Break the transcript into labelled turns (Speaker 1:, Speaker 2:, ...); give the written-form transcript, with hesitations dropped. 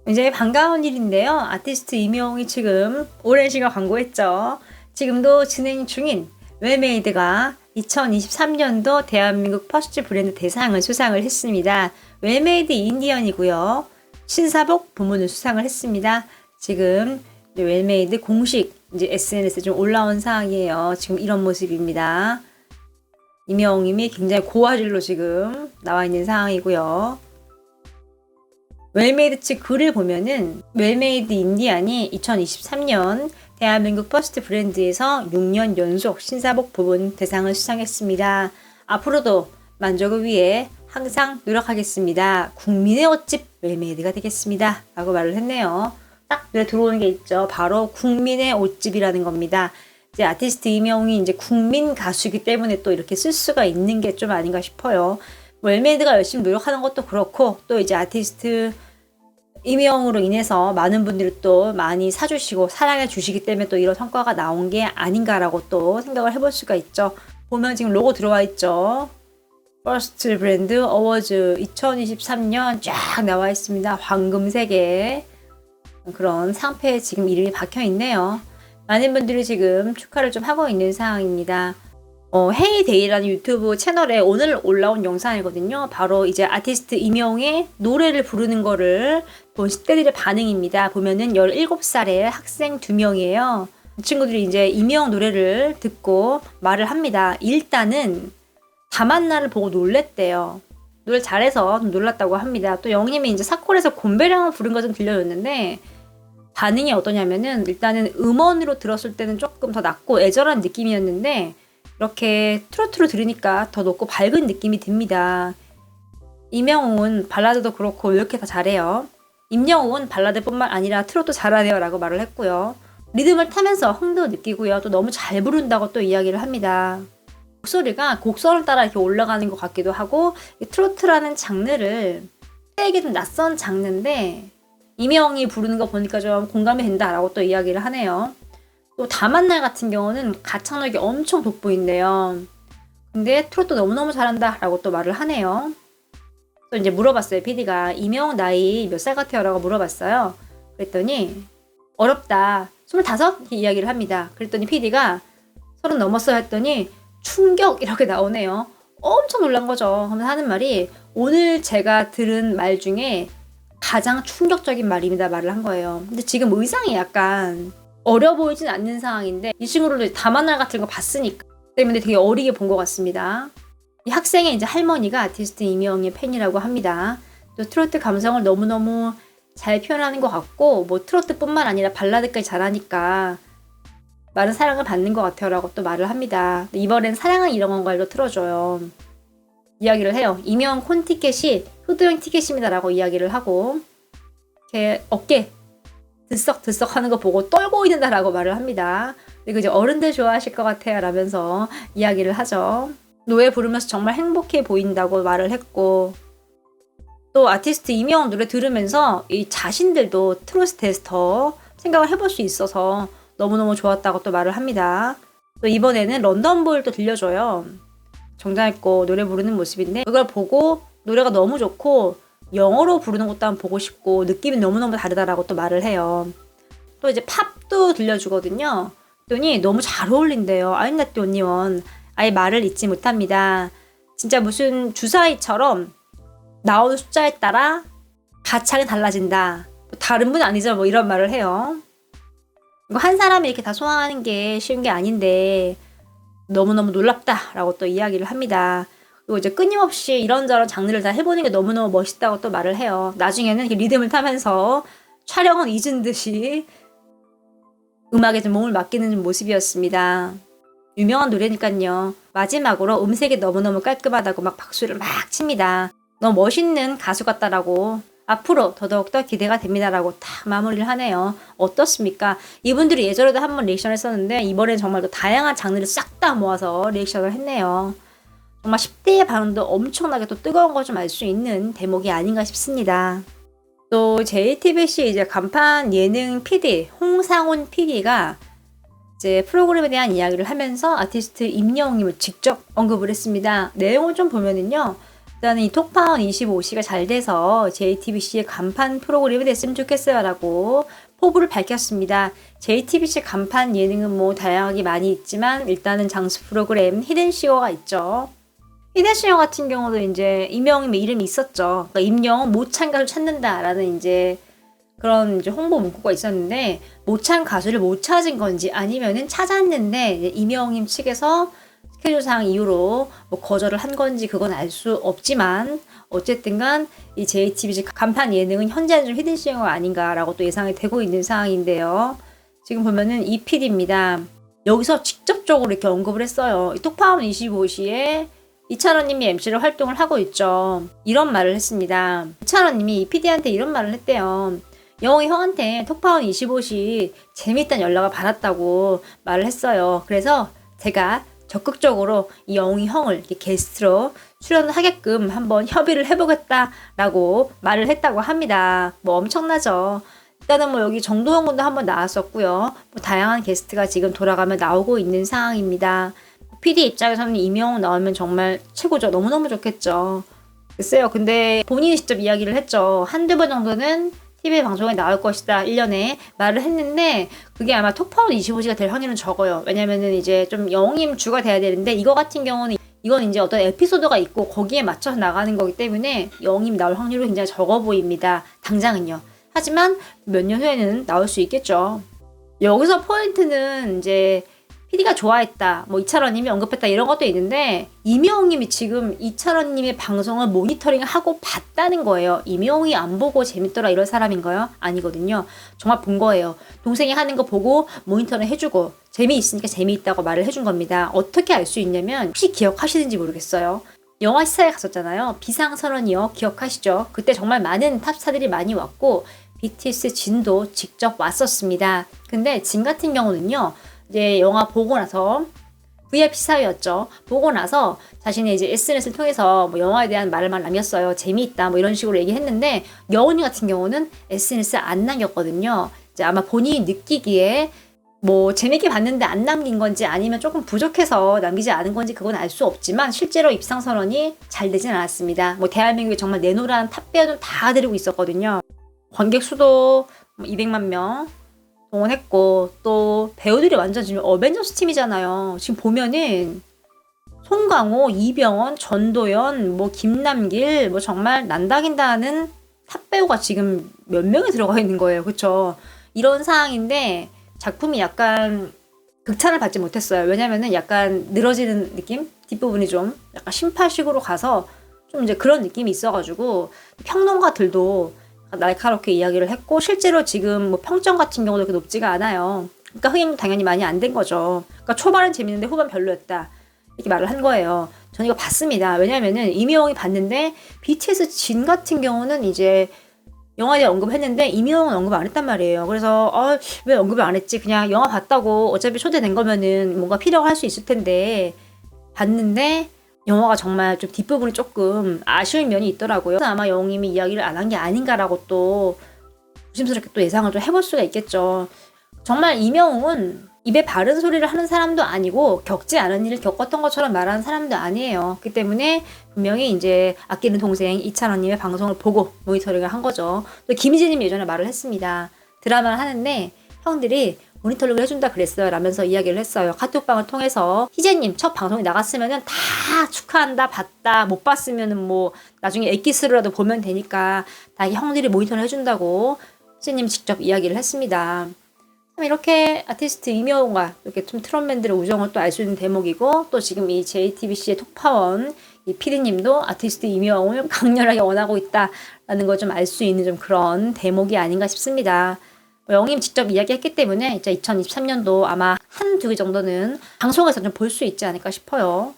Speaker 1: 이제 반가운 일인데요. 아티스트 임영웅이 지금 오랜 시간 광고했죠. 지금도 진행 중인 웰메이드가 2023년도 대한민국 퍼스트 브랜드 대상을 수상을 했습니다. 웰메이드 인디언이고요. 신사복 부문을 수상을 했습니다. 지금 웰메이드 공식 이제 SNS에 좀 올라온 상황이에요. 지금 이런 모습입니다. 임영웅님이 굉장히 고화질로 지금 나와 있는 상황이고요. 웰메이드 측 글을 보면은 웰메이드 인디안이 2023년 대한민국 퍼스트 브랜드에서 6년 연속 신사복 부문 대상을 수상했습니다. 앞으로도 만족을 위해 항상 노력하겠습니다. 국민의 옷집 웰메이드가 되겠습니다. 라고 말을 했네요. 딱 눈에 들어오는 게 있죠. 바로 국민의 옷집이라는 겁니다. 이제 아티스트 임영웅이 이제 국민 가수이기 때문에 또 이렇게 쓸 수가 있는 게 좀 아닌가 싶어요. 웰메이드가 열심히 노력하는 것도 그렇고 또 이제 아티스트 임영웅으로 인해서 많은 분들이 또 많이 사주시고 사랑해 주시기 때문에 또 이런 성과가 나온 게 아닌가라고 또 생각을 해볼 수가 있죠. 보면 지금 로고 들어와 있죠. 퍼스트 브랜드 어워즈 2023년 쫙 나와 있습니다. 황금색의 그런 상패에 지금 이름이 박혀 있네요. 많은 분들이 지금 축하를 좀 하고 있는 상황입니다. 헤이데이라는 유튜브 채널에 오늘 올라온 영상이거든요. 바로 이제 아티스트 임영웅의 노래를 부르는 거를 본 10대들의 반응입니다. 보면은 17살의 학생 2명이에요. 이 친구들이 이제 임영웅 노래를 듣고 말을 합니다. 일단은 다만나를 보고 놀랬대요. 노래 잘해서 놀랐다고 합니다. 또 영님이 이제 사콜에서 곰배령을 부른 거 좀 들려줬는데 반응이 어떠냐면은 일단은 음원으로 들었을 때는 조금 더 낮고 애절한 느낌이었는데 이렇게 트로트로 들으니까 더 높고 밝은 느낌이 듭니다. 임영웅은 발라드도 그렇고 왜 이렇게 다 잘해요? 임영웅은 발라드뿐만 아니라 트로트도 잘하네요 라고 말을 했고요. 리듬을 타면서 흥도 느끼고요. 또 너무 잘 부른다고 또 이야기를 합니다. 목소리가 곡선을 따라 이렇게 올라가는 것 같기도 하고 트로트라는 장르를 세에게 좀 낯선 장르인데 임영웅이 부르는 거 보니까 좀 공감이 된다라고 또 이야기를 하네요. 또 다만날 같은 경우는 가창력이 엄청 돋보인대요. 근데 트로트 너무너무 잘한다 라고 또 말을 하네요. 또 이제 물어봤어요. PD가 임영웅 나이 몇 살 같아요? 라고 물어봤어요. 그랬더니 어렵다. 25? 이렇게 이야기를 합니다. 그랬더니 PD가 30 넘었어요 했더니 충격 이렇게 나오네요. 엄청 놀란 거죠. 하면서 하는 말이 오늘 제가 들은 말 중에 가장 충격적인 말입니다. 말을 한 거예요. 근데 지금 의상이 약간 어려 보이진 않는 상황인데 이 친구를 다만날 같은 거 봤으니까 때문에 되게 어리게 본 것 같습니다. 이 학생의 이제 할머니가 아티스트 임영웅의 팬이라고 합니다. 또 트로트 감성을 너무너무 잘 표현하는 것 같고 뭐 트로트뿐만 아니라 발라드까지 잘하니까 많은 사랑을 받는 것 같아요 라고 또 말을 합니다. 이번엔 사랑은 이런 건가를 틀어줘요. 이야기를 해요. 임영웅 콘티켓이 효도형 티켓입니다 라고 이야기를 하고 이렇게 어깨 들썩들썩 하는 거 보고 떨고 있는다 라고 말을 합니다. 그리고 이제 어른들 좋아하실 것 같아요 라면서 이야기를 하죠. 노래 부르면서 정말 행복해 보인다고 말을 했고 또 아티스트 임영웅 노래 들으면서 이 자신들도 트로트 테스터 생각을 해볼 수 있어서 너무너무 좋았다고 또 말을 합니다. 또 이번에는 런던보이를 또 들려줘요. 정장 입고 노래 부르는 모습인데 그걸 보고 노래가 너무 좋고 영어로 부르는 것도 한번 보고 싶고 느낌이 너무너무 다르다라고 또 말을 해요. 또 이제 팝도 들려주거든요. 그랬더니 너무 잘 어울린대요. I'm not the only one. 아예 말을 잊지 못합니다. 진짜 무슨 주사위처럼 나오는 숫자에 따라 가창이 달라진다. 다른 분 아니죠? 뭐 이런 말을 해요. 이거 한 사람이 이렇게 다 소화하는 게 쉬운 게 아닌데 너무너무 놀랍다라고 또 이야기를 합니다. 그리고 이제 끊임없이 이런저런 장르를 다 해보는 게 너무너무 멋있다고 또 말을 해요. 나중에는 이렇게 리듬을 타면서 촬영은 잊은 듯이 음악에 좀 몸을 맡기는 모습이었습니다. 유명한 노래니까요. 마지막으로 음색이 너무너무 깔끔하다고 막 박수를 막 칩니다. 너무 멋있는 가수 같다라고 앞으로 더더욱더 기대가 됩니다라고 딱 마무리를 하네요. 어떻습니까? 이분들이 예전에도 한번 리액션을 했었는데 이번엔 정말 또 다양한 장르를 싹 다 모아서 리액션을 했네요. 정말 10대의 반응도 엄청나게 또 뜨거운 걸 좀 알 수 있는 대목이 아닌가 싶습니다. 또 JTBC 이제 간판 예능 PD 홍상훈 PD가 이제 프로그램에 대한 이야기를 하면서 아티스트 임영웅님을 직접 언급을 했습니다. 내용을 좀 보면은요. 일단은 이 톡파원 25시가 잘 돼서 JTBC의 간판 프로그램이 됐으면 좋겠어요 라고 포부를 밝혔습니다. JTBC 간판 예능은 뭐 다양하게 많이 있지만 일단은 장수 프로그램 히든싱어가 있죠. 히든싱어 같은 경우도 이제 임영웅의 이름이 있었죠. 그러니까 임영웅 모창 가수 찾는다라는 이제 그런 이제 홍보 문구가 있었는데 모창 가수를 못 찾은 건지 아니면은 찾았는데 임영웅 측에서 스케줄상 이유로 뭐 거절을 한 건지 그건 알 수 없지만 어쨌든간 이 JTBC 간판 예능은 현재는 좀 히든싱어가 아닌가라고 또 예상이 되고 있는 상황인데요. 지금 보면은 이 PD입니다. 여기서 직접적으로 이렇게 언급을 했어요. 이 톡파원 25시에 이찬원님이 MC를 활동을 하고 있죠. 이런 말을 했습니다. 이찬원님이 이 PD한테 이런 말을 했대요. 영웅이 형한테 톡파원 25시 재밌다는 연락을 받았다고 말을 했어요. 그래서 제가 적극적으로 이 영웅이 형을 이렇게 게스트로 출연을 하게끔 한번 협의를 해보겠다라고 말을 했다고 합니다. 뭐 엄청나죠. 일단은 뭐 여기 정도현 군도 한번 나왔었고요. 뭐 다양한 게스트가 지금 돌아가며 나오고 있는 상황입니다. PD 입장에서는 임영웅 나오면 정말 최고죠. 너무너무 좋겠죠. 글쎄요. 근데 본인이 직접 이야기를 했죠. 한두 번 정도는 TV 방송에 나올 것이다. 1년에 말을 했는데 그게 아마 톡파원 25시가 될 확률은 적어요. 왜냐면은 이제 좀 영웅님 주가 돼야 되는데 이거 같은 경우는 이건 이제 어떤 에피소드가 있고 거기에 맞춰서 나가는 거기 때문에 영웅님 나올 확률은 굉장히 적어 보입니다. 당장은요. 하지만 몇 년 후에는 나올 수 있겠죠. 여기서 포인트는 이제 PD가 좋아했다, 뭐 이찬원님이 언급했다 이런 것도 있는데 임영웅님이 지금 이찬원님의 방송을 모니터링하고 봤다는 거예요. 임영웅이 안 보고 재밌더라 이런 사람인가요? 아니거든요. 정말 본 거예요. 동생이 하는 거 보고 모니터링 해주고 재미있으니까 재미있다고 말을 해준 겁니다. 어떻게 알 수 있냐면 혹시 기억하시는지 모르겠어요. 영화 시사에 갔었잖아요. 비상선언이요. 기억하시죠? 그때 정말 많은 탑스타들이 많이 왔고 BTS 진도 직접 왔었습니다. 근데 진 같은 경우는요. 이제 영화 보고 나서 VIP 사회였죠. 보고 나서 자신의 이제 SNS를 통해서 뭐 영화에 대한 말만 남겼어요. 재미있다 뭐 이런 식으로 얘기했는데 여운이 같은 경우는 SNS 안 남겼거든요. 이제 아마 본인이 느끼기에 뭐 재밌게 봤는데 안 남긴 건지 아니면 조금 부족해서 남기지 않은 건지 그건 알 수 없지만 실제로 입상 선언이 잘 되진 않았습니다. 뭐 대한민국에 정말 내노란 탑배우는 다 데리고 있었거든요. 관객 수도 200만 명 동원했고 또 배우들이 완전 지금 어벤져스 팀이잖아요. 지금 보면은 송강호, 이병헌, 전도연, 뭐 김남길 뭐 정말 난다긴다는 탑배우가 지금 몇 명이 들어가 있는 거예요. 그쵸? 이런 상황인데 작품이 약간 극찬을 받지 못했어요. 왜냐면은 약간 늘어지는 느낌? 뒷부분이 좀 약간 심파식으로 가서 좀 이제 그런 느낌이 있어가지고 평론가들도 날카롭게 이야기를 했고 실제로 지금 뭐 평점 같은 경우도 그렇게 높지가 않아요. 그러니까 흥행도 당연히 많이 안 된 거죠. 그러니까 초반은 재밌는데 후반 별로였다. 이렇게 말을 한 거예요. 저는 이거 봤습니다. 왜냐면은 이명웅이 봤는데 BTS 진 같은 경우는 이제 영화에 대해 언급했는데 이명웅은 언급 안 했단 말이에요. 그래서 왜 언급을 안 했지? 그냥 영화 봤다고 어차피 초대된 거면은 뭔가 필요가 할 수 있을 텐데 봤는데 영화가 정말 좀 뒷부분이 조금 아쉬운 면이 있더라고요. 아마 영웅님이 이야기를 안 한 게 아닌가라고 또 조심스럽게 또 예상을 좀 해볼 수가 있겠죠. 정말 이명웅은 입에 바른 소리를 하는 사람도 아니고 겪지 않은 일을 겪었던 것처럼 말하는 사람도 아니에요. 그렇기 때문에 분명히 이제 아끼는 동생 이찬원님의 방송을 보고 모니터링을 한 거죠. 또 김희재님이 예전에 말을 했습니다. 드라마를 하는데 형들이 모니터링을 해준다 그랬어요 라면서 이야기를 했어요. 카톡방을 통해서 희재님 첫 방송이 나갔으면은 다 축하한다, 봤다, 못 봤으면은 뭐 나중에 엑기스로라도 보면 되니까 다 형들이 모니터링 해준다고 희재님이 직접 이야기를 했습니다. 이렇게 아티스트 이명웅과 이렇게 좀 트롯맨들의 우정을 또 알 수 있는 대목이고 또 지금 이 JTBC의 톡파원 이 PD님도 아티스트 이명웅을 강렬하게 원하고 있다라는 걸 좀 알 수 있는 좀 그런 대목이 아닌가 싶습니다. 영웅님 직접 이야기했기 때문에 이제 2023년도 아마 한두 개 정도는 방송에서 좀 볼 수 있지 않을까 싶어요.